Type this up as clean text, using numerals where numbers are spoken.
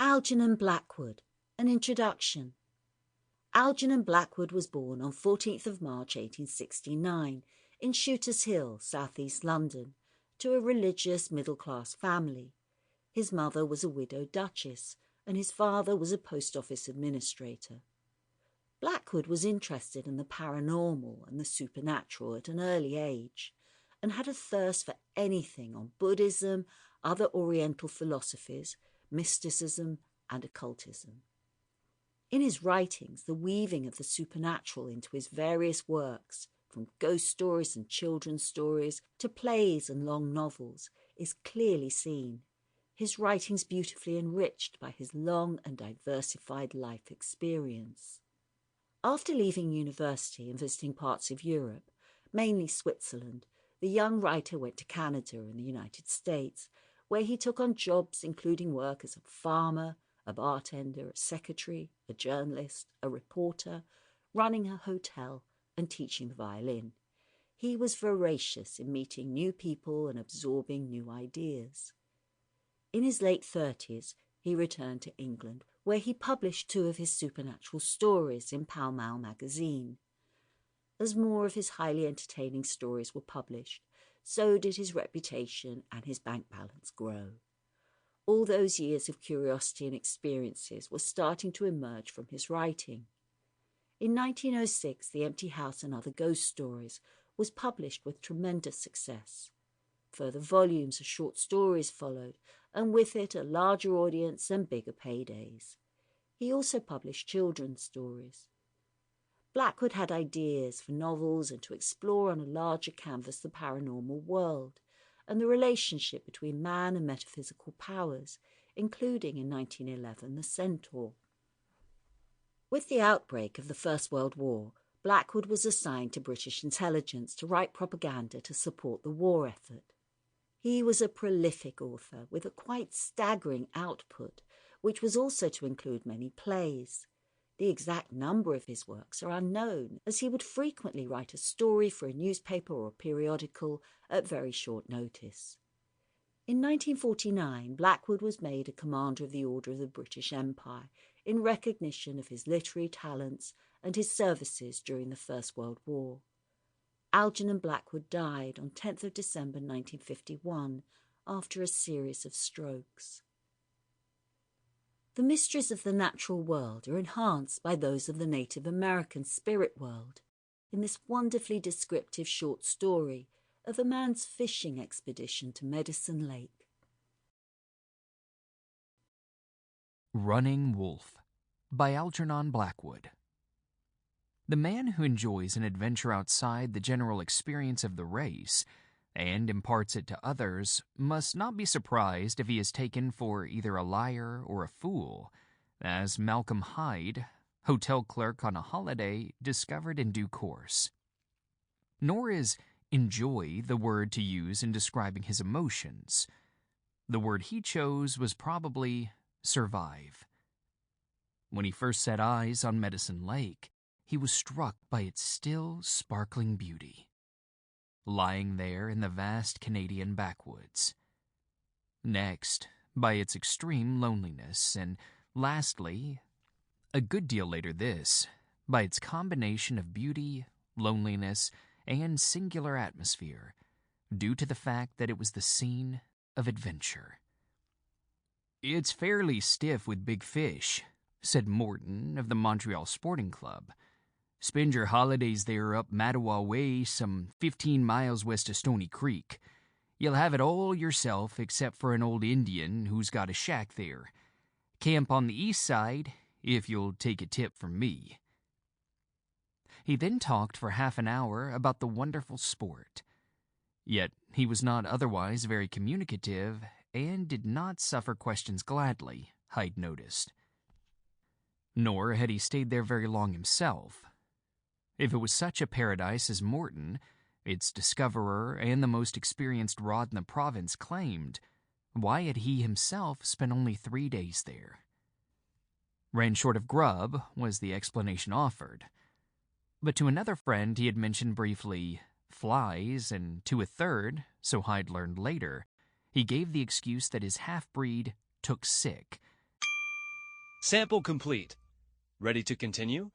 Algernon Blackwood, an introduction. Algernon Blackwood was born on 14th of March 1869 in Shooters Hill, southeast London, to a religious middle-class family. His mother was a widow Duchess, and his father was a post office administrator. Blackwood was interested in the paranormal and the supernatural at an early age, and had a thirst for anything on Buddhism, other Oriental philosophies, mysticism, and occultism. In his writings, the weaving of the supernatural into his various works, from ghost stories and children's stories to plays and long novels, is clearly seen. His writings beautifully enriched by his long and diversified life experience. After leaving university and visiting parts of Europe, mainly Switzerland, the young writer went to Canada and the United States, where he took on jobs including work as a farmer, a bartender, a secretary, a journalist, a reporter, running a hotel, and teaching the violin. He was voracious in meeting new people and absorbing new ideas. In his late 30s, he returned to England, where he published 2 of his supernatural stories in Pall Mall Magazine. As more of his highly entertaining stories were published, so did his reputation and his bank balance grow. All those years of curiosity and experiences were starting to emerge from his writing. In 1906, The Empty House and Other Ghost Stories was published with tremendous success. Further volumes of short stories followed, and with it a larger audience and bigger paydays. He also published children's stories. Blackwood had ideas for novels and to explore on a larger canvas the paranormal world and the relationship between man and metaphysical powers, including in 1911 the Centaur. With the outbreak of the First World War, Blackwood was assigned to British intelligence to write propaganda to support the war effort. He was a prolific author with a quite staggering output, which was also to include many plays. The exact number of his works are unknown, as he would frequently write a story for a newspaper or periodical at very short notice. In 1949, Blackwood was made a Commander of the Order of the British Empire in recognition of his literary talents and his services during the First World War. Algernon Blackwood died on 10th of December 1951 after a series of strokes. The mysteries of the natural world are enhanced by those of the Native American spirit world in this wonderfully descriptive short story of a man's fishing expedition to Medicine Lake. Running Wolf by Algernon Blackwood. The man who enjoys an adventure outside the general experience of the race and imparts it to others must not be surprised if he is taken for either a liar or a fool, as Malcolm Hyde, hotel clerk on a holiday, discovered in due course. Nor is enjoy the word to use in describing his emotions. The word he chose was probably survive. When he first set eyes on Medicine Lake, he was struck by its still, sparkling beauty, lying there in the vast Canadian backwoods. Next, by its extreme loneliness, and lastly, a good deal later this, by its combination of beauty, loneliness, and singular atmosphere, due to the fact that it was the scene of adventure. "It's fairly stiff with big fish," said Morton of the Montreal Sporting Club. "Spend your holidays there up Mattawa way, some 15 miles west of Stony Creek. You'll have it all yourself except for an old Indian who's got a shack there. Camp on the east side, if you'll take a tip from me." He then talked for half an hour about the wonderful sport. Yet he was not otherwise very communicative and did not suffer questions gladly, Hyde noticed. Nor had he stayed there very long himself. If it was such a paradise as Morton, its discoverer and the most experienced rod in the province, claimed, why had he himself spent only 3 days there? Ran short of grub was the explanation offered. But to another friend he had mentioned briefly flies, and to a third, so Hyde learned later, he gave the excuse that his half-breed took sick. Sample complete. Ready to continue?